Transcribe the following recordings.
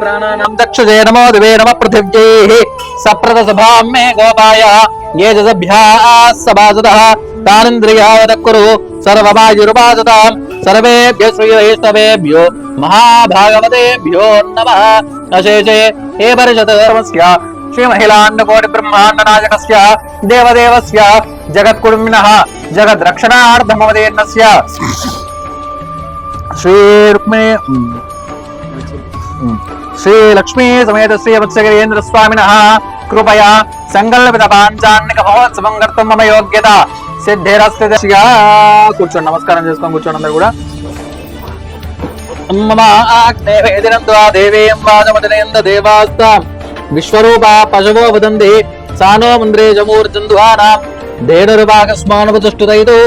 प्राणानां दक्षजे नमो दिवे नमः पृथिव्यै सप्रद सभां मे गोपाय ये जसभ्याः सभासदः तानिन्द्रियावदकुरु सर्ववायुरुपासतां सर्वेभ्यः श्रीवैष्णवेभ्यो महाभागवतेभ्यो नमः। अशेषे हे परिषदस्य श्रीमहिलाण्डकोटि ब्रह्माण्डनायकस्य देवदेवस्य जगत्कुटुम्बिनः जगद्रक्षणार्थमवतीर्णस्य श्री लक्ष्मी समेत श्री वत्सगिरीन्द्र स्वामिनः कृपया संकल्पित पांचान्निक महोत्सवं कर्तुं मम योग्यता सिद्धिरस्ति। కూర్చోండి, నమస్కారం చేసుకొని కూర్చోండి అందరూ కూడా. మమ ఆగ్నే వేదినం ద్వా దేవీం వాజమదనేంద దేవాస్తాం విశ్వరూపా పశవో వదంది సానో మంద్రే జమూర్జంద్వానాం ధేనుర్వాగస్మానుపతుష్టుదైతు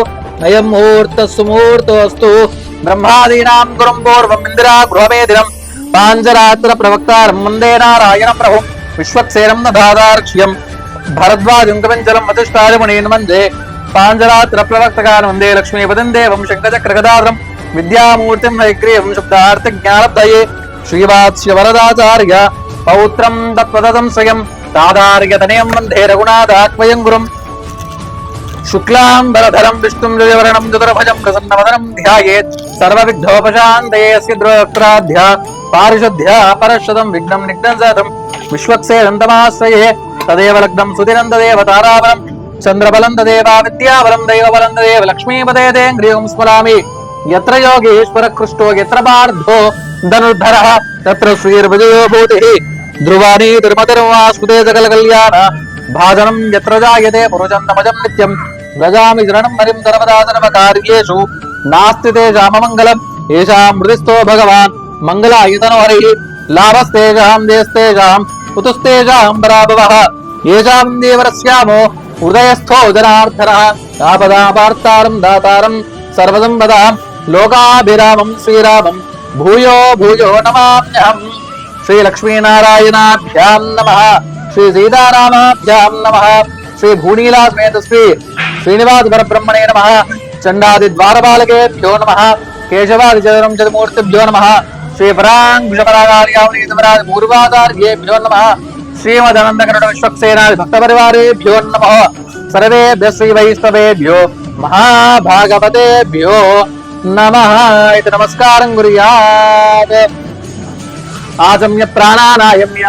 నయం ముహూర్తస్సు ముహూర్తోస్తు బ్రహ్మాదీనాం గురం పూర్వం ఇందిరా గృహవేదినం పాంజరాత్ర ప్రవక్తారం వందే నారాయణ ప్రభు విశ్వక్సేనం దాదార్క్ష్యం భరద్వాజం కవించలం వతిష్టారమునీన్ వందే పాంజరాత్ర ప్రవక్తకారం వందే లక్ష్మీపదం దేవం శంఖచక్రగదాధరం విద్యామూర్తిం వైగ్రీవం శబ్దార్థ జ్ఞానదయే శ్రీవాత్స్య వరదాచార్య పౌత్రం తత్వదం స్వయం తాదార్యతనయం వందే రఘునాథాత్మయం గురుం శుక్లాంబరధరం విష్ణుం జయవర్ణం చతుర్భుజం ప్రసన్నవదనం ధ్యాయేత్ సర్వవిఘ్నోపశాంతయే అస్య ద్రోత్రాధ్య పారిషుద్ధ్య పరశతం విఘ్నం నిఘ్నం విశ్వక్సేనం తమాశ్రయే తదేవ లగ్నం సుదిరం తదేవ తారాబలం చంద్రబలం తదేవ విద్యాబలం దైవబలం తదేవ లక్ష్మీపదే గ్రీవం స్మరామి. యత్ర యోగేశ్వర కృష్ణో యత్ర పార్థో ధనుర్ధరః తత్ర శ్రీర్విజయో భూతిః ధ్రువాణి తిరుమతిర్వాస్కుతే సకల కళ్యాణ భాజనం యత్ర జాయతే పురుషంతమజం నిత్యం గజామి శరణం హరిం సర్వదా సర్వకార్యేషు నాస్తి తేషామమంగళం ఏషాం మృతిస్థో భగవాన్ మంగళాయతనో హరిః లాభస్తేషాం దేస్తేషాం కుతుస్తేషాం పరాభవః ఏషాం దేవరస్యామో హృదయస్థో జనార్దనః ఆపదాపార్తారం దాతారం సర్వసంపదాం లోకాభిరామం శ్రీరామం భూయో భూయో నమామ్యహం. శ్రీ లక్ష్మీనారాయణాభ్యాం నమః, శ్రీ సీతారామాభ్యాం నమః, శ్రీ భూనీలా సమేత శ్రీ శ్రీనివాస పరబ్రహ్మణే నమః, చండాది ద్వారపాలకేభ్యో నమః, కేశవాది చతురం చతుమూర్తిభ్యో నమః, శ్రీ పరాంగుషపరాగార్యావనీతపరాది పూర్వాచార్యేభ్యో నమః, శ్రీమదనందకరుణ విశ్వక్సేనాది భక్తపరివారేభ్యో నమః. సర్వేభ్యः శ్రీ వైష్ణవేభ్యో మహాభాగవతేభ్యో నమః. ఇతి నమస్కారం కుర్యాత్. ఆచమ్య ప్రాణానాయమ్య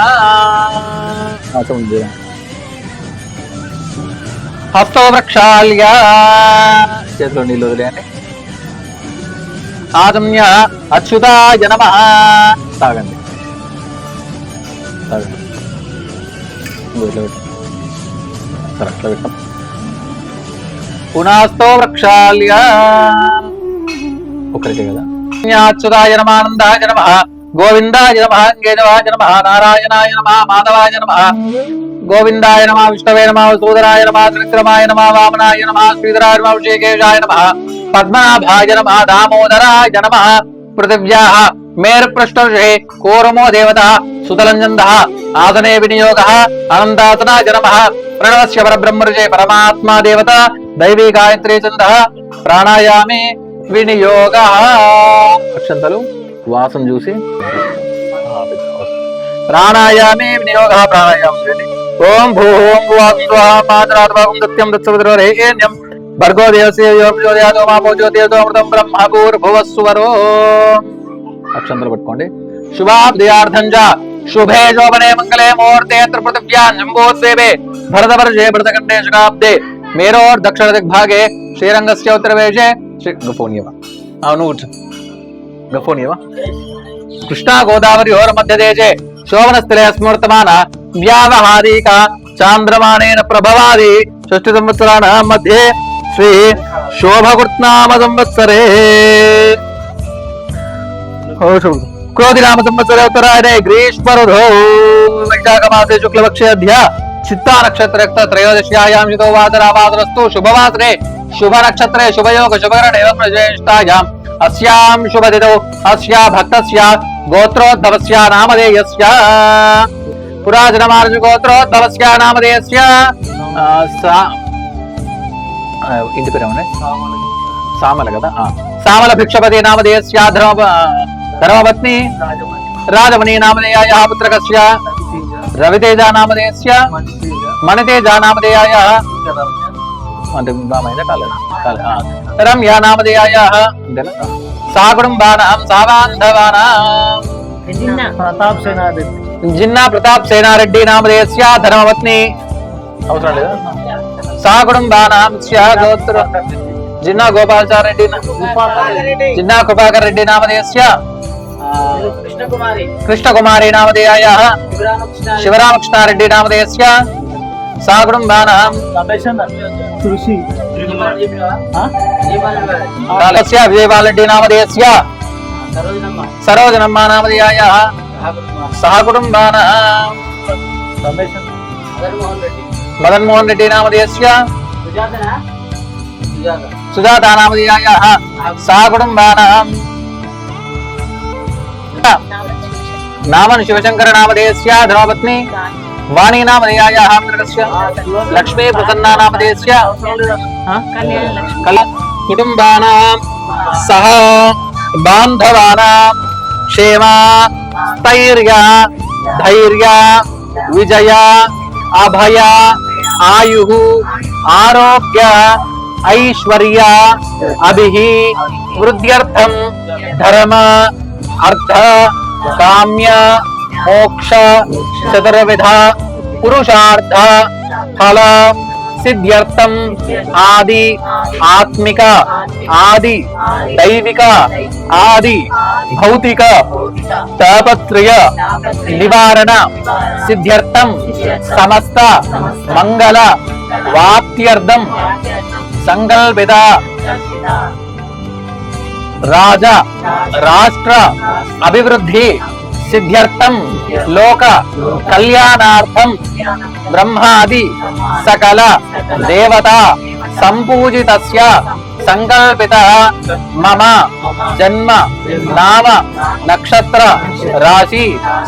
హస్తో వృక్షాల్య చేతిలో నీళ్ళు వదిలేయండి. ఆచమ్య అచ్యుతాయ నమః. తాగండి తాగండి సరే అట్లా పెట్టాం. పునఃస్థో వృక్షాల్య ఒకరికే కదా. అచ్యుతాయ నమః, ఆనందాయ నమః, గోవిందాయ నమః, కేశవాయ నమః, నారాయణాయ నమః, మాధవాయ నమః, గోవిందాయ నమః, విష్ణవే నమః, సూదరాయ నమః, త్రివిక్రమాయ నమః, వామనాయ నమః, శ్రీధరాయ నమః, ఋషికేశాయ నమః, పద్మనాభాయ నమః, దామోదరాయ నమః. పృథివ్యాః మేరుపృష్ఠే కోరమో దేవత సుతలంజందః ఆసనే వినియోగః అనంతాసనాయ నమః. ప్రణవస్య పరబ్రహ్మర్షే పరమాత్మా దేవత దైవీ గాయత్రీ ఛందః ప్రాణాయామే వినియోగః. అక్షంతలు వాసన చూసి ప్రాణాయామే వినియోగః. ప్రాణాయామం చేయండి. ఓం భూం భువం స్వాహా మాతరాత్మకం సత్యం దత్సవిద్రోరేణ్యం భర్గో దేవస్య యోగ్యోదయాదో మాపో జ్యోతిర్దోమృతం బ్రహ్మ భూర్భువస్సువరో. అక్షంతలు పట్టుకోండి. శుభాబ్దయార్థం చ శుభే శోభనే మంగళే ముహూర్తే పృథివ్యాం జంబోద్వేవే భరతవర్షే భరతఖండే శుభాబ్దే మేరోర్ దక్షిణ దిగ్భాగే శ్రీరంగస్య ఉత్తరవేషే గఫోనియవ. అవును గఫోనియవ. కృష్ణా గోదావరి హోర మధ్యదేశే శోభనస్థిరే స్మృతమాన వ్యావహారిక చాంద్రమానేన ప్రభవాది షష్ఠి సంవత్సరాణ మధ్యే శ్రీ శోభకృత్నామ సంవత్సరే క్రోధి నామ సంవత్సరే ఉత్తరాయణే గ్రీష్మ ఋతౌ వైశాఖ మాసే శుక్లపక్షేధ్య చిత్తా నక్షత్రయుక్త త్రయోదశ్యాయాం శుతో వాదరావాదరస్తు శుభవాసరే శుభ నక్షత్రే శుభయోగ శుభకరణే జ్యేష్ఠాయాం అస్యాం శుభదితౌ అస్యా భక్తస్య గోత్రోద్భవస్య నామధేయస్య పురాజనమార్జు గోత్రోద్భవస్య నామధేయస్య ఇంటి పేరు ఏమన్నా సామల కదా. సామల భిక్షపతి నామధేయస్య ధర్మపత్ని राजमणि नामधेयायाः पुत्रकस्य रवितेजा नामधेयस्य मणितेजा नामधेयायाः रम्या नामधेयायाः साकुटुम्बानां साबान्धवानां जिन्ना प्रताप सेनारेड्डी नामधेयस्य धर्मपत्नी साकुटुम्बानां गोत्र जिन्ना गोपालचार रेड्डी जिन्ना कृपाकर रेड्डी नामधेयस्य कृष्णकुमारी नामधेयायाः शिवरामकृष्णारेड्डी नामधेयस्य साकुटुम्बानां विजयपालरेड्डी नामधेयस्य सरोजनम्मा नामधेयायाः सहकुटुम्बानां मदन मोहन रेड्डी नामधेयस्य सुजाता नामधेयायाः सहकुटुम्बानां नामन शिवशंकर नामधेयस्य धर्मपत्नी वाणी नामधेयायाः पुत्रस्य लक्ष्मी प्रसन्ना नामधेयस्य कुटुम्बानां सह बान्धवानां क्षेम स्थैर्य धैर्य विजय अभय आयुः आरोग्य ऐश्वर्य अभिः वृद्ध्यर्थं धर्म अर्थ काम्य मोक्ष चतुर्विध पुरुषार्थ फल सिद्ध्यर्थम आदि आत्मिक आदि दैविक आदि भौतिक तापत्रय निवारण सिद्ध्यर्थम समस्त मंगल वाप्त्यर्थम संकल्पित राजा राष्ट्र अभिवृद्धि सिद्ध्यर्थम लोक कल्याणार्थम ब्रह्मादि सकल देवता संपूजितस्य संकल्पित मम जन्म नाम नक्षत्र राशि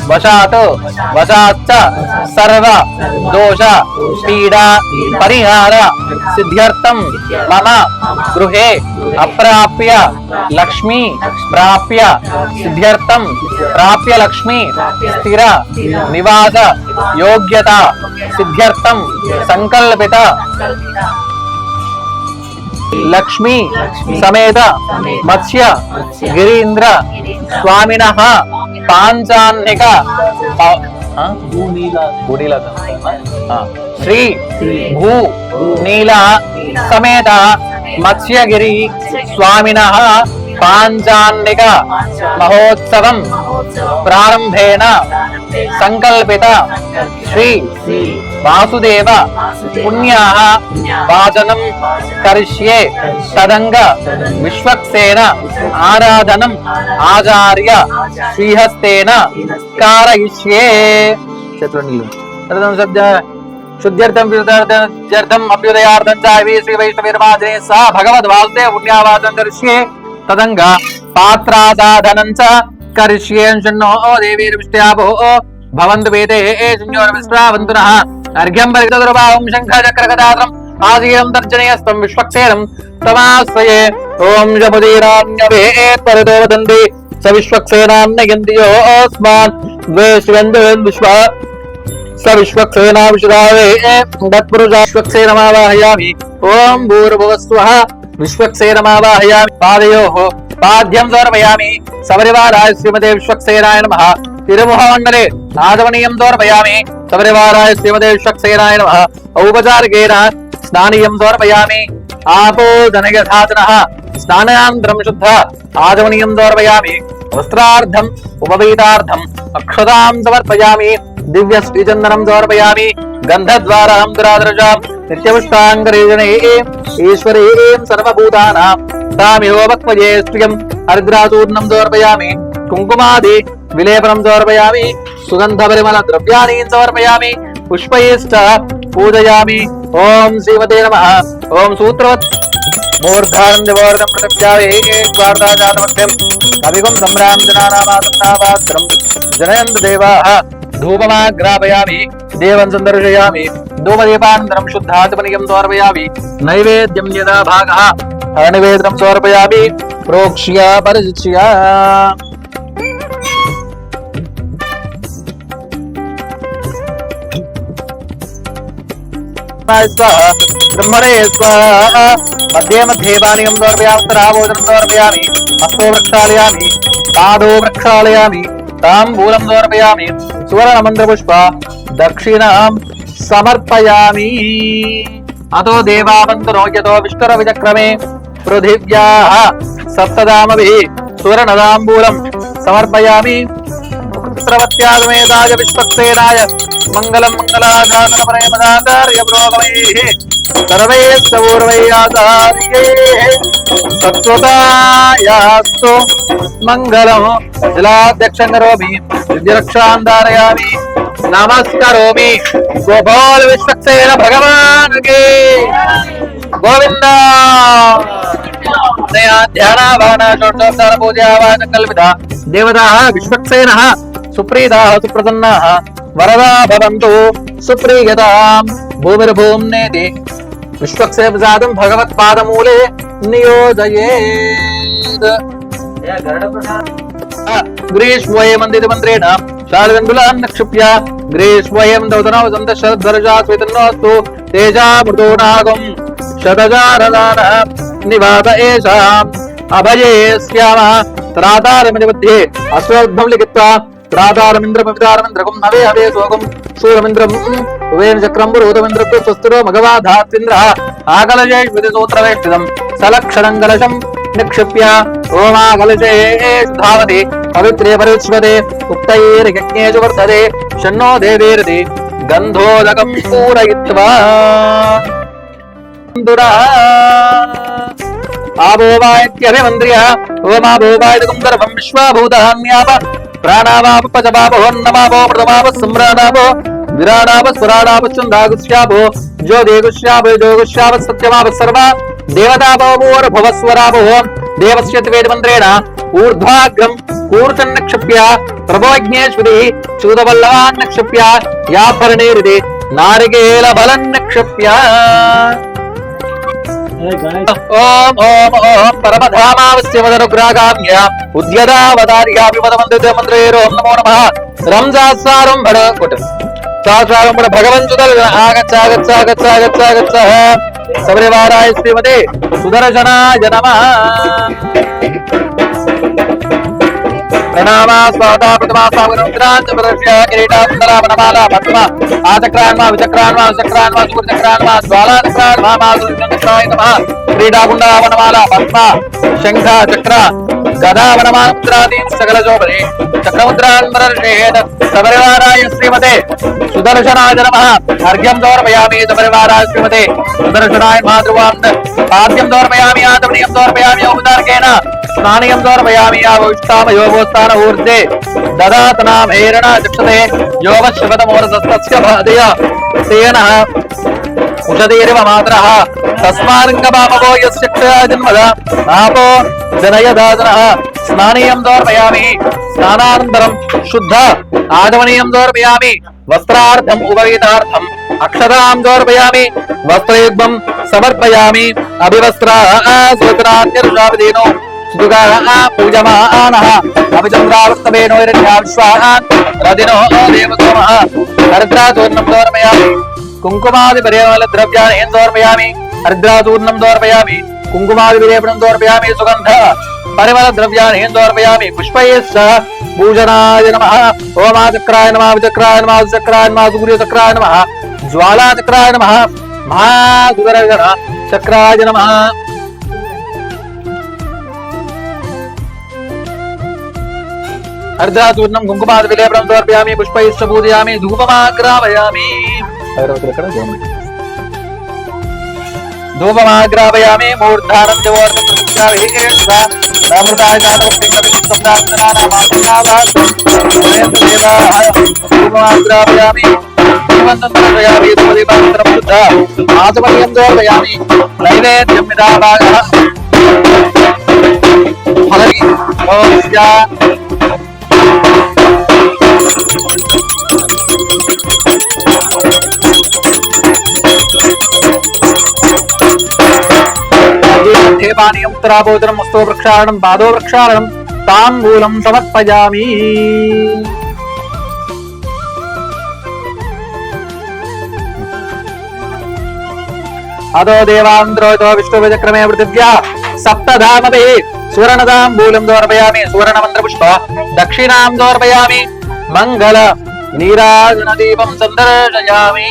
वशात् वशाच्च सर्व दोष पीडा परिहार सिद्ध्यर्थम मम गृहे अप्राप्य लक्ष्मी प्राप्य सिद्ध्यर्थम प्राप्य लक्ष्मी स्थिर निवास योग्यता सिद्ध्यर्थम संकल्पित लक्ष्मी समेत मत्स्य गिरीन्द्र स्वामिनः पांचान्निक श्री भू नीला समेत मत्स्यगिरी स्वामिनः पांचान्निक महोत्सवं प्रारंभेन संकल्पित श्री वासुदेव पुण्याः वाचनं करिष्ये तदंग विश्वक्सेन आराधनम् आचार्य श्रीहस्तेन कारयिष्ये शुद्ध्यर्थं विरुद्धार्थं अभ्युदयार्थं च श्री वैष्णवीर्माजने सा भगवद्वासुदेव पुण्यावाचनं करिष्ये तदंग पात्रासाधनं च करिष्ये शन्नो देवीर्विष्ट्याभो भवन्तु वेदे शून्योर्विश्रावन्तु नः अर्घ्यं परितदुर्भावं शङ्खचक्रगदात्रम् आजीरं तर्जनीयस्तं विश्वक्सेनं तमाश्रये ॐ जमुदीरान्यवेत् परितो वदन्ति स विश्वक्सेनान्नयन्ति योऽस्मान् द्वे शिवन्दुन् विश्वा स विश्वक्सेना विश्रावे तत्पुरुषा विश्वक्सेनमावाहयामि ॐ भूर्भुवस्वः विश्वक्सेनमावाहयामि पादयोः पाद्यं समर्पयामि सपरिवाराय श्रीमते विश्वक्सेनाय नमः तिरुमुखमण्डले नादमनीयं समर्पयामि सपरिवाराय श्रीमते विश्वक्सेनाय नमः औपचारिकेन स्नानीयं समर्पयामि आपो जनयथातनः स्नानानन्तरं शुद्ध आचमनीयं समर्पयामि वस्त्रार्थम् उपवीतार्थम् अक्षतां समर्पयामि दिव्य श्रीचन्दनं समर्पयामि गन्धद्वारां दुरादृशां नित्यपुष्टाङ्गरेजने ईश्वरे सर्वभूतानां तामिहोपक्वये श्रियं हरिद्राचूर्णं समर्पयामि कुङ्कुमादि विलेपनं समर्पयामि सुगन्धपरिमल द्रव्याणि समर्पयामि पुष्पैश्च पूजयामि ओम श्रीमते नमः ओम सूत्रवत् मूर्धानं दिवोर्धं प्रत्यक्षावे स्वार्था जातमध्यं कविगुं सम्रामजनानामासन्नावात्रं जनयन्तु देवाः धूपमाग्रापयामि देवं सन्दर्शयामि धूमदीपानन्तरं शुद्धाचमनीयं समर्पयामि नैवेद्यं यदा भागः अनिवेदनं समर्पयामि प्रोक्ष्य परिचित्य स्वाहा ब्रह्मणे स्वाहा मध्ये मध्ये पानीयं समर्पयामि उत्तराभोजनं समर्पयामि हस्तो प्रक्षालयामि पादो प्रक्षालयामि ताम्बूलं समर्पयामि सुवर्णमन्त्रपुष्प दक्षिणां समर्पयामि अतो देवावन्तरो यतो विष्णुरविचक्रमे पृथिव्याः सप्तदामभिः सुवर्णताम्बूलं समर्पयामि पुत्रवत्यागमेदाय विश्वक्सेनाय मंगलम मंगलादातरपरेमदातार्य प्रोगमैः सर्वे सौर्वैयाचार्ये सत्वतायास्तु मंगलम् जलाध्यक्षं करोमि विद्यरक्षां धारयामि नमस्करोमि गोपाल विश्वक्सेन भगवान् के गोविंद ध्यानावान षोडशोपचार पूजावान कल्पिता देवताः विश्वक्सेनः सुप्रीताः सुप्रसन्नाः वरदा भवन्तु सुप्रीयतां भूमिर्भूम्नेति विश्वक्सेन प्रसादं भगवत्पादमूले नियोजयेत् ग्रीष्मोऽयं मन्दिरमन्त्रेण शालगण्डुलान् निक्षिप्य ग्रीष्मोऽयं दौतनौ सन्तशरद्वर्षा स्वेतन्नोऽस्तु तेजामृतो नागम् शतजारदानः निवात एषाम् अभये स्यामः त्रातारमिति अश्वत्थं लिखित्वा त्रातारमिन्द्रपवितारमिन्द्रकं हवे हवे सोगं सूरमिन्द्रं उवेन चक्रं पुरोतमिन्द्रत्व स्वस्तिरो भगवाधात्रिन्द्रः आकलशेष्विधिसूत्रवेष्टितं सलक्षणं कलशं निक्षिप्य ओमाकलशे धावति पवित्रे परिविश्वते उक्तैर्यज्ञेषु वर्धते शन्नो देवीरति गन्धोदकं पूरयित्वा आभोवायत्यभिमन्त्र्यः ओमाभोवायदकं गर्भं विश्वाभूतान्याप प्राणावापपचपापहोन्नमापो मृतमाप सम्राणापो विराणाप स्वराणाप चन्द्रागुष्यापो ज्योतिगुष्यापो जोगुष्याप सत्यमाप सर्वा देवतापवोर्भवस्वरापो देवस्य त्वेदमन्त्रेण ऊर्ध्वाग्रं कूर्चन् निक्षिप्य प्रभोज्ञेश्वरिः चूतवल्लवान् निक्षिप्य याभरणेरिति नारिकेलफलं निक्षिप्य ओम ओम ओम परमधामावस्य मदनुग्रागाम्य उद्यदावतार्याभिमदमन्दिते मन्त्रेरों नमो नमः रंजासारं भड कोट सासारं भड भगवन् सुदर्शन आगच्छ आगच्छ आगच्छ आगच्छ आगच्छ सबरिवाराय श्रीमते सुदर्शनाय नमः प्रणामा स्वाता प्रथमा सावरमुद्रांच प्रदर्श्य किरीटाकुंडला वनमाला पद्मा आचक्रान्मा विचक्रान्मा चक्रान्मा सुरचक्रान्मा ज्वालाचक्रान्मा माधुर्यचक्राय नमः क्रीडाकुंडला वनमाला पद्मा शंख चक्र गदा वनमामुद्रादीन सकल शोभने चक्रमुद्रान् प्रदर्शयेत् सबरिवाराय श्रीमते सुदर्शनाय नमः अर्घ्यं समर्पयामि सबरिवाराय श्रीमते सुदर्शनाय मातृवान् पाद्यं समर्पयामि आत्मनीयं समर्पयामि औपचारिकेन स्नानियं समर्पयामि यावोष्टाम योगोत्थान ऊर्जे ददातनाम हेरण चक्षते योगश्रवतमोरसस्तस्य भादय तेनः उषधीरिव मातरः तस्मार्ङ्गपापो यस्य क्षया जन्मद आपो जनयदासनः स्नानीयं समर्पयामि स्नानानन्तरं शुद्ध आगमनीयं समर्पयामि वस्त्रार्थम् उपवीतार्थम् अक्षतां समर्पयामि वस्त्रयुग्मं समर्पयामि अभिवस्त्राः स्वतरान्यर्षाविधेनो पूजमानः अभिचन्द्रावृत्तवेनो हिरण्याविश्वान् रदिनो देवसोमः हरिद्राचूर्णं समर्पयामि कुङ्कुमादिपरिमलद्रव्याणि समर्पयामि हरिद्राचूर्णं समर्पयामि कुङ्कुमादिविलेपनं समर्पयामि सुगन्ध परिमलद्रव्याणि समर्पयामि पुष्पैश्च पूजनाय नमः ओमाचक्राय नमः विचक्राय नमः चक्राय नमः सूर्यचक्राय नमः ज्वालाचक्राय नमः महासुदर्शन चक्राय नमः अर्धाचूर्णं कुङ्कुमादिविलेपनं समर्पयामि पुष्पैश्च पूजयामि धूपमाग्रापयामि धूपमाग्रापयामि मूर्धानं जवोर्धं अमृताय धूपमाग्रापयामि आचमनीयं समर्पयामि नैवेद्यं विधाभागः फलि पानीयं उत्तराभोजनं हस्तो प्रक्षालनं पादो प्रक्षालनं ताम्बूलं समर्पयामि अदो देवांद्रोतो विष्णुविचक्रमे पृथिव्या सप्तधामभिः सुवर्णताम्बूलं समर्पयामि सुवर्णमन्त्रपुष्प दक्षिणां समर्पयामि मंगल नीराजनदीपं सन्दर्शयामि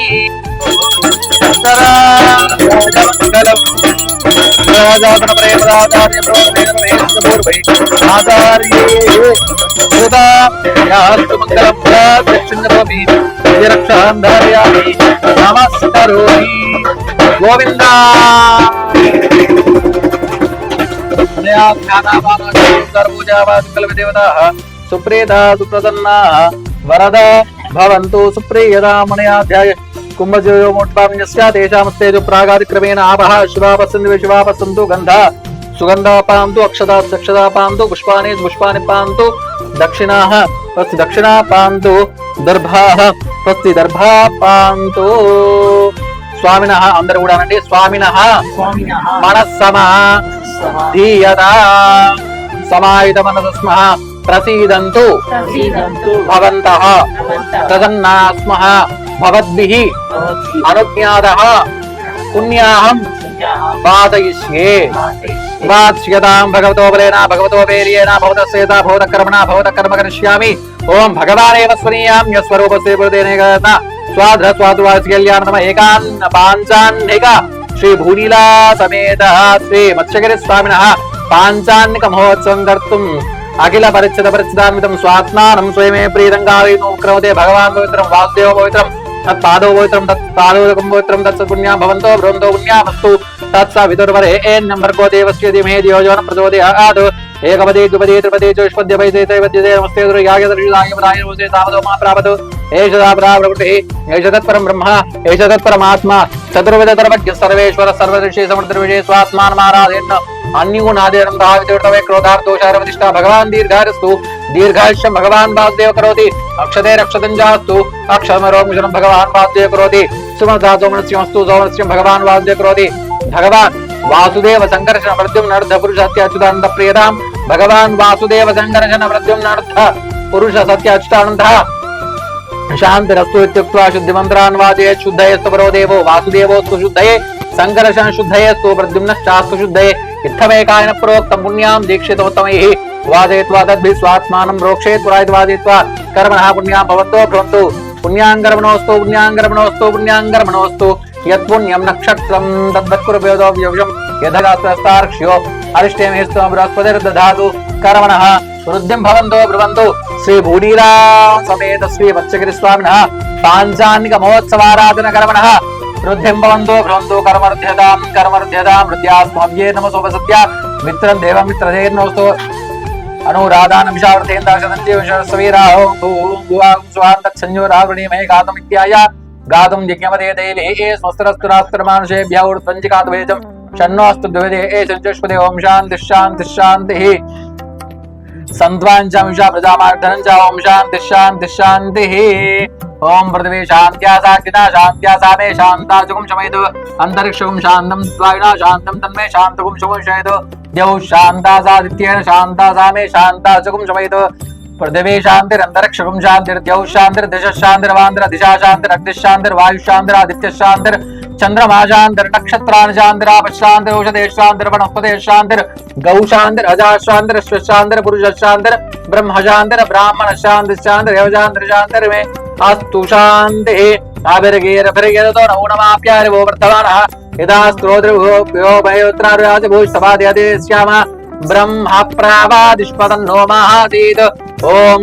गोविंदा सुप्रीता सुप्रसन्ना वरद भवन्तु सुप्रियदा मणयाध्याय कुंभजयोमोट्पाम्यस्यातेषामस्ते प्रागादिक्रमेण आपः शिवापसन्तु गन्धा सुगन्धा पान्तु अक्षता दक्षता पान्तु पुष्पाणि पुष्पाणि पान्तु दक्षिणाः प्रति दक्षिणा पान्तु दर्भाः प्रति दर्भा पान्तु स्वामिनः अंदर కూడా నండి स्वामिनः మనస్సమధీయతా సమాహిత మనసస్మః ప్రసీదంతు భవంతః ప్రసన్నాస్మః భవద్భిః అనుజ్ఞాతః పుణ్యాహం పాదయిష్యే వాచ్యతాం భగవతో బలేన భగవతో వీర్యేణ భవతస్యేత భవతకర్మణ భవతకర్మ కరిష్యామి ఓం భగవానేవ స్వనీయాం యస్వరూపస్య పురుదేనేగత स्वाध्र स्वादुवास्यल्यानतम एकान्न पांचान्निक श्री भूनीला समेत श्री मत्स्यगिरि स्वामिनः पांचान्निक महोत्सवं कर्तुम् अखिल परिचितान्वितं स्वात्मानं स्वयमे प्रीतं कारयितुं क्रमते भगवान् पवित्रं वासुदेव पवित्रं तत्पादो पवित्रं तत्पादोदकं पवित्रं तत्सत्पुण्यां भवन्तो भ्रवन्तो पुण्यामस्तु तत्सवितुर्वरे एन्नं भर्गो देवस्य धीमहि धियो यो न प्रचोदयात् एकपदे द्विपदे त्रिपदे चतुष्पदे वैदे त्रैपद्यते नमस्ते दुर्गाय दर्शनाय वराय तावदो मा प्रापतु एष दापरा प्रवृत्तिः एष तत्परं ब्रह्म एष तत्परमात्मा चतुर्विध सर्वज्ञ सर्वेश्वर सर्वदृशे समर्थविषये स्वात्मानमाराधयन् अन्युगुणादेनं भावितोर्तवे क्रोधार्थोषारवतिष्ठा भगवान् दीर्घायस्तु दीर्घायुष्यं भगवान् वासुदेव करोति अक्षते रक्षतं जास्तु अक्षमरोमुषणं भगवान् वासुदेव करोति सुमधा सौमनस्यमस्तु सौमनस्यं भगवान् वासुदेव करोति भगवान् वासुदेव संकर्षण प्रद्युम्नर्थ पुरुष सत्याच्युतानंद प्रियतां भगवान् वासुदेव संकर्षण प्रद्युम्नर्थ पुरुष सत्याच्युतानन्दः शांतिरस्तु इत्युक्त्वा शुद्धिमन्त्रान् वादयेत् शुद्धयेस्तु परो देवो वासुदेवोऽस्तु शुद्धये संकर्षण शुद्धयेस्तु प्रद्युम्नश्चास्तु शुद्धये इत्थमेकायन प्रोक्तं पुण्यां दीक्षितोत्तमैः वादयित्वा तद्भिः स्वात्मानं रोक्षेत् पुरायित्वा कर्मणः पुण्यां भवन्तो भ्रवन्तु पुण्याङ्कर्मणोऽस्तु पुण्याङ्कर्मणोऽस्तु पुण्याङ्कर्मणोऽस्तु यत्पुण्यं नक्षत्रं तद्वत्कुरुभ्योदो व्यवशं यथास्तार्क्ष्यो अरिष्टेमेस्तु बृहस्पतिर्दधातु कर्मणः वृद्धिं भवन्तो ब्रुवन्तु श्री भूनीला समेत श्री मत्स्यगिरि स्वामिनः पाञ्चान्निक महोत्सवाराधन कर्मणः वृद्धिं भवन्तो ब्रुवन्तु कर्मरुध्यतां हृद्यास्मभ्ये नमसोपसत्य मित्रं देवं मित्रधेर्नोस्तु अनुराधानमिषावृतेन्द्राशदन्त्यवीराहो स्वान्तच्छन्योरावृणीमहे गातुमित्याय गातुं यज्ञमदे देवे स्वस्त्रस्तुरास्त्रमानुषेभ्यः ऊर्ध्वञ्जिकातुवेदं शन्नोऽस्तु द्विवेदे चतुष्पदे ओं शान्तिः शान्तिः शान्तिः सन्त्वाञ्चांशा प्रजामार्दनं च ओं शान्तिः शान्तिः शान्तिः ओं पृथिवी शान्त्या साक्षिता शान्त्या सामे शान्ता जुगुं शमयतु अन्तरिक्षं शान्तं त्वायिना शान्तं तन्मे शान्तगुं शुभं शमयतु द्यौः शान्ता सादित्येन शान्ता सामे शान्ता जुगुं शमयतु पृथिवी शान्तिरन्तरिक्षं शान्तिर्द्यौः शान्तिर्दिशः शान्तिर्वान्तिर्दिशा शान्तिरग्निः शान्तिर्वायुः शान्तिरादित्यः चंद्रमा शान्तिर्नक्षत्राणि शान्तिरापशान्तिरौषधे शान्तिर्वनस्पते शान्तिर्गौ शान्तिरजा शान्तिरश्वशान्तिर्पुरुष शान्तिर्ब्रह्म शान्तिर्ब्राह्मण शान्तिश्चान्तिरेव शान्तिर्शान्तिर्मे अस्तु शान्तिः आभिर्गीरभिर्यदतो नमो नमाप्यारिवो वर्तमानः यदा स्तोत्रिभ्यो भयोत्रार्याजभूषवाद्यादेश्याम ब्रह्म प्रावादिष्पदन्नो महासीत् ओम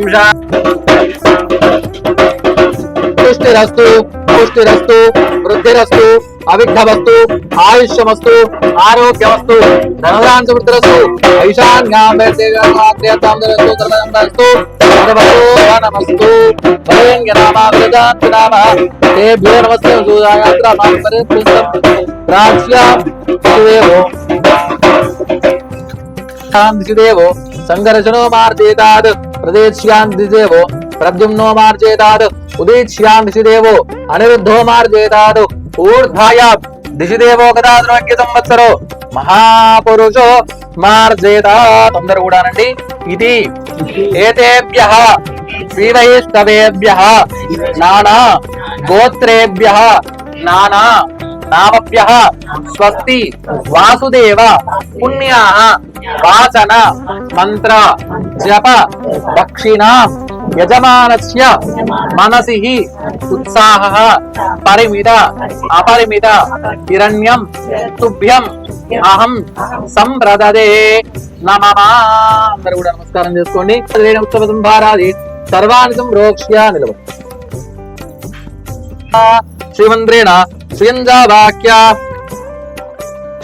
पुष्टिरस्तु पुष्टिरस्तु वृद्धिरस्तु अविघ्नमस्तु आयुष्यमस्तु आरोग्यमस्तु धनदान समृद्धिरस्तु ऐशान्यां वैदेवाद्यतांदरस्तु धनदानस्तु सर्वतो नमस्तु भयङ्गनामावृदान्तनामः तेभ्यो नमस्ते सूदायात्रा मात्परिपुष्टं राज्यां देवो शान्तिदेवो संघर्षणो मार्जेतात् प्रदेश्यान्तिदेवो प्रद्युम्नो मार्जेतात् उदीच्यान्तिदेवो अनिरुद्धो मार्जेतात् ऊर्ध्वाय दिशिदेवो गदाद्रोग्य संवत्सरो महापुरुषो मार्जेतात् अंदर कूडाనండి ఇది ఏతేభ్యః శ్రీవైష్ణవేభ్యః నానా గోత్రేభ్యః నానా नामभ्यः स्वस्ति वासुदेव पुण्याः वाचन मंत्र जप दक्षिणा यजमानस्य मनसि उत्साहः परिमित अपरिमित हिरण्यं तुभ्यं అహం సంప్రదదే నమః. అందరూ కూడా నమస్కారం చేసుకోండి. ఉత్సవ సంభారాది సర్వానికం రోక్ష్య నిలవ శ్రీమంత్రేణ శ్రీయంజావాక్య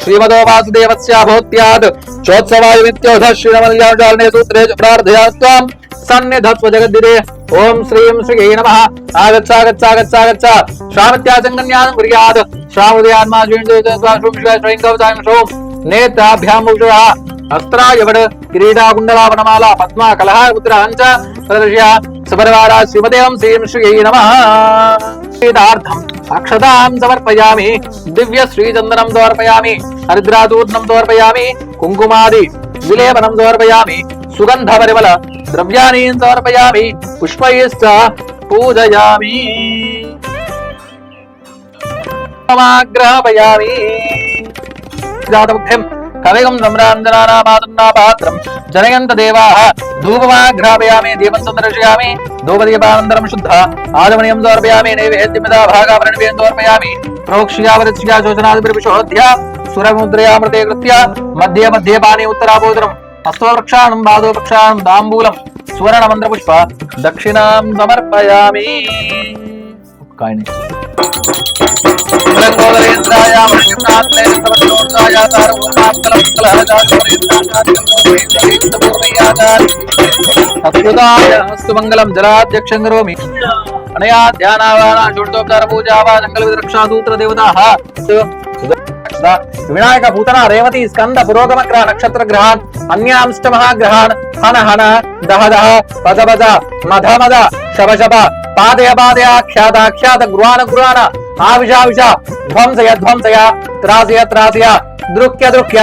శ్రీమదో వాసుదేవస్య భౌత్యాద్ చోత్సవాయుమిత్యోధ శ్రీరమల్యాచారణే సూత్రే ప్రార్థయాత్వం సన్నిధత్వ జగద్దిదే. ఓం శ్రీం శ్రీ నమః. ఆగచ్చాగచ్చాగచ్చాగచ్చ శ్రావత్యాసంగన్యాసం కుర్యాత్ శ్రావదయాన్మా నేత్రాభ్యాం అస్త్రాయవడ్ కిరీటాకుండలావనమాల పద్మా కలహ ఉత్తరాంచ ప్రదర్శ్య సపరివారా శ్రీమదేవం శ్రీం శ్రీ నమః. శ్రీదార్థం అక్షతాం సమర్పయామి. దివ్య శ్రీచందనం సమర్పయామి. హరిద్రాదూర్ణం సమర్పయామి. కుంకుమాది విలేపనం సమర్పయామి. సుగంధ పరిమళ ద్రవ్యాన్ని సమర్పయామి. పుష్పైశ్చ పూజయామి. గ్రహపయామి. కవిగం సమ్రాంజనానామాదన్నా పాత్రం జనయంత దేవాః ధూపమాఘ్రాపయామి. దీపం సందర్శయామి. ధూపదీపానంతరం శుద్ధ ఆచమనీయం సమర్పయామి. నైవేద్యమిదా భాగావరణీయం సమర్పయామి. ప్రోక్ష్యావరిత్స్యా శోచనాదిభిర్విశోధ్య సురముద్రయామృతే కృత్య మధ్య మధ్య పాని ఉత్తరాభోదరం హస్తవృక్షాణం పాదోపక్షాణం తాంబూలం సువర్ణ మంత్రపుష్ప దక్షిణాం సమర్పయామి. మంగళం జలాధ్యక్షం కరోమి. అనయా ధ్యానావానా షోడశోపచార పూజావా జంగల విరక్షా సూత్ర దేవతాః వినాయక భూతన రేవతి స్కంద పురోగమ గ్రహ నక్షత్ర గ్రహాన్ అన్యాంష్ట మహాగ్రహాన్ హన హన దహ దహ పద పద మధ మద శబ శబ పాదయ పాదయ ఖ్యాత ఖ్యాత గృహాన గృహాన ఆవిష విష ధ్వంసయ ధ్వంసయ త్రాసయ త్రాసయ దృక్య దృక్య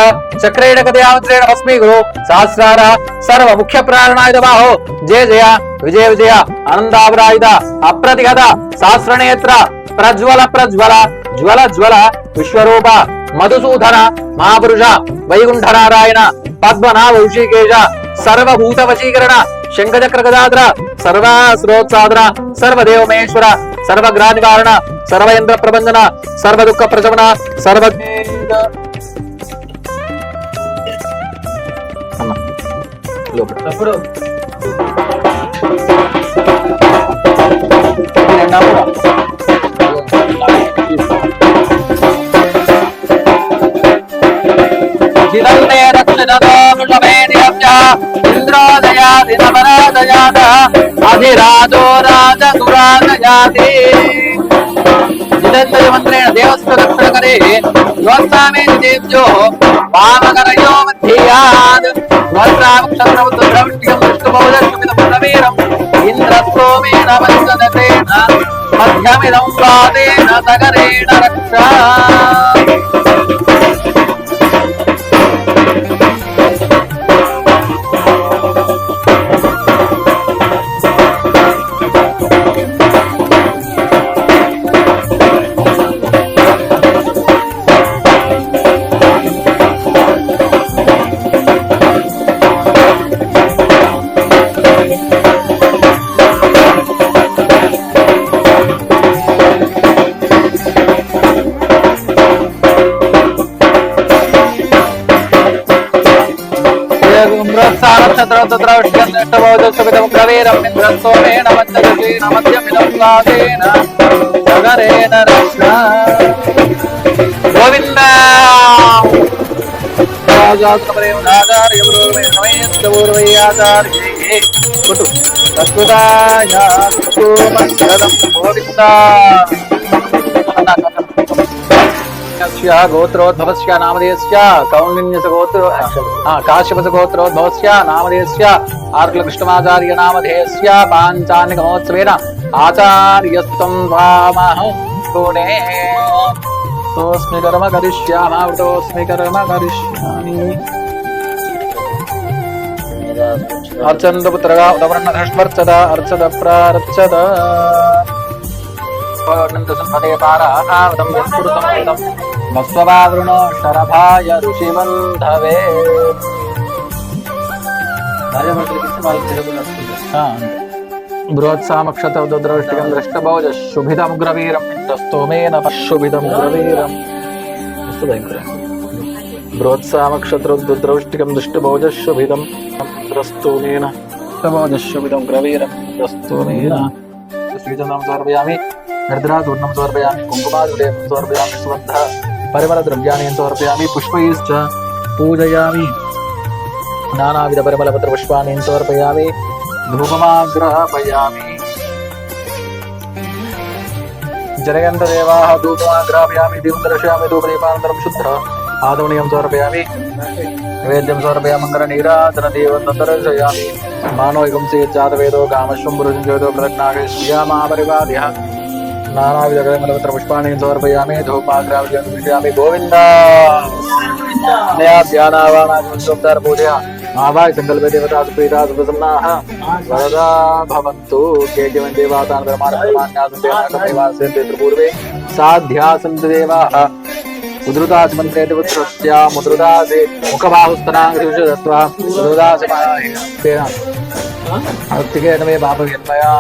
చక్రేణ కదయాత్రేణ భస్మీ గురు సహస్రార సర్వ ముఖ్య ప్రాణాయుధ బాహో జయ జయ విజయ విజయ ఆనందావరాయుధ అప్రతిహత సహస్రనేత్ర ప్రజ్వల ప్రజ్వల జ్వల జ్వల విశ్వరూప మధుసూదన మహాపురుష వైకుంఠనారాయణ పద్మనాభ ఋషికేశ సర్వభూత వశీకరణ శంఖచక్ర గదాద్ర సర్వాశ్రోత్సాదన సర్వదేవ మహేశ్వర సర్వగ్రహ నివారణ సర్వయంత్ర ప్రభంజన సర్వ దుఃఖ ప్రశమన సర్వ అధిరాజో రాజదురాజయాతి మంత్రేణ దేవస్వ రక్షణ కరే యోత్సామే దేవ్యో వామకరయో మధ్యాద్ వస్త్రాక్షత్రముద్రవృష్టికం విష్ణుబౌలర్షమిదం ఇంద్రస్తోమేన వంచనతేన మధ్యమిదం వాదేన సగరేణ రక్షా. గోవింద గోత్రోద్భవస్య నామధేయస్య కౌండిన్యస గోత్ర కాశ్యపస గోత్రోద్భవస్య నామధేయస్య ఆర్కృష్ణమాచార్య నామధేయస్య పాంచానిక మహోత్సవేన ఆచార్యస్తం వామహే తోస్మి కర్మ కరిష్యామి కర్మ కరిష్యామి. అర్చంద పుత్రగా ఉదవర్ణ ధృష్వర్చద అర్చద ప్రార్చద సంపదే పారావతం యస్ఫురుతం భస్వవావృణో శరభాయ ఋషిబంధవే. బృహత్సామక్షతౌద్రవిష్టికం దృష్టభోజ శుభితముగ్రవీరం స్తోమేన శుభితముగ్రవీరం. బృహత్సామక్షతౌద్రవిష్టికం దృష్టభోజ శుభితం స్తోమేన భోజ శుభితం గ్రవీరం స్తోమేన. శ్రీచందనం సమర్పయామి, నిర్ద్రాచూర్ణం సమర్పయామి, కుంకుమాదులేపం సమర్పయామి, సుగంధ పరిమళద్రవ్యాణి సమర్పయామి, పుష్పైశ్చ పూజయామి, నానావిధ పరిమళపత్ర పుష్పాన్ని సమర్పయామి, ధూపమాగ్రహపయామి. జనగంధదేవాः ధూపమాగ్రహపయామి, దీపం దర్శయామి, ధూపదీపానంతరం శుద్ధ ఆదమనీయం సమర్పయామి, నైవేద్యం సమర్పయామి, మంగళనీరాజన దీపం దర్శయామి. మానోయుగం జాతవేదో గామశ్వం పురుషంజోదో ప్రదజ్ఞాగేశ్యామాపరివాద్య నానావిధ పరిమళపత్ర పుష్పాన్ని సమర్పయామి, ధూపమాగ్రహపయామి. గోవింద పూజయ ఆవాయ సంకల్పే దేవతా సుప్రీతా సుప్రసన్నాః వరదా భవంతు. కేశవం దేవాతాంతరమాన్యాసంతే పూర్వే సాధ్యాసంత దేవాః ఉద్రుదాసి మంత్రేతి పుత్రస్య ముద్రుదాసి ముఖబాహుస్తనాంగ్రిషదస్వా ఉద్రుదాసి ఉత్తికేన మే పాపయన్మయా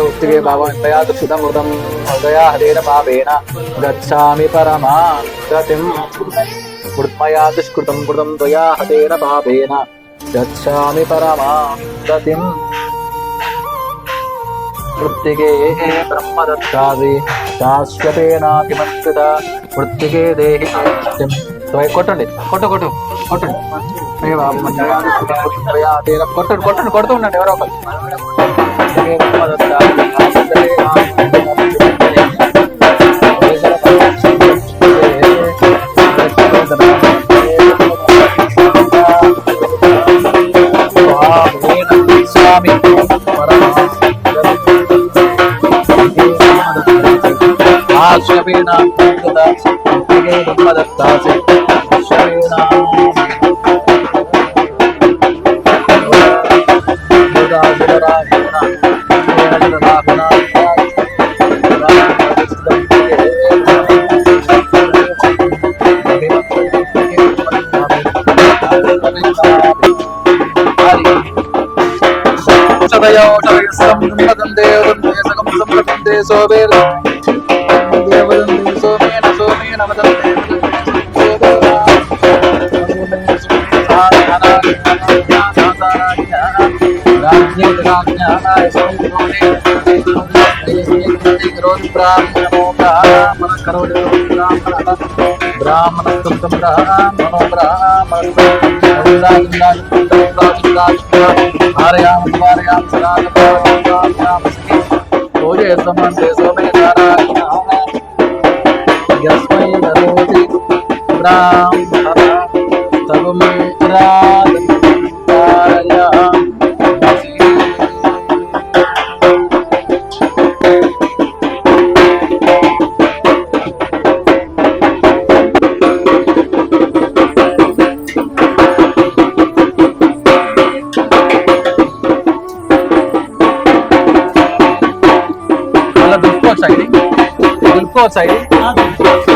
ఉత్తికే పాపయన్మయా దుఃఖితమృతం హృదయా హరేణ పాపేన గచ్ఛామి పరమాం గతిం. మృత్మయా దుష్కృతం కృతం త్వయా హతేన పాపేన గచ్ఛామి పరమాం గతిం. మృత్తికే బ్రహ్మదత్తాసి శాశ్వతేనాకిమన్విత మృత్తికే దేహి ముక్తిం. కొట్టండి కొట్టండి కొడుతూ ఉండండి ఎవరో ఒకరు. స్వామి side.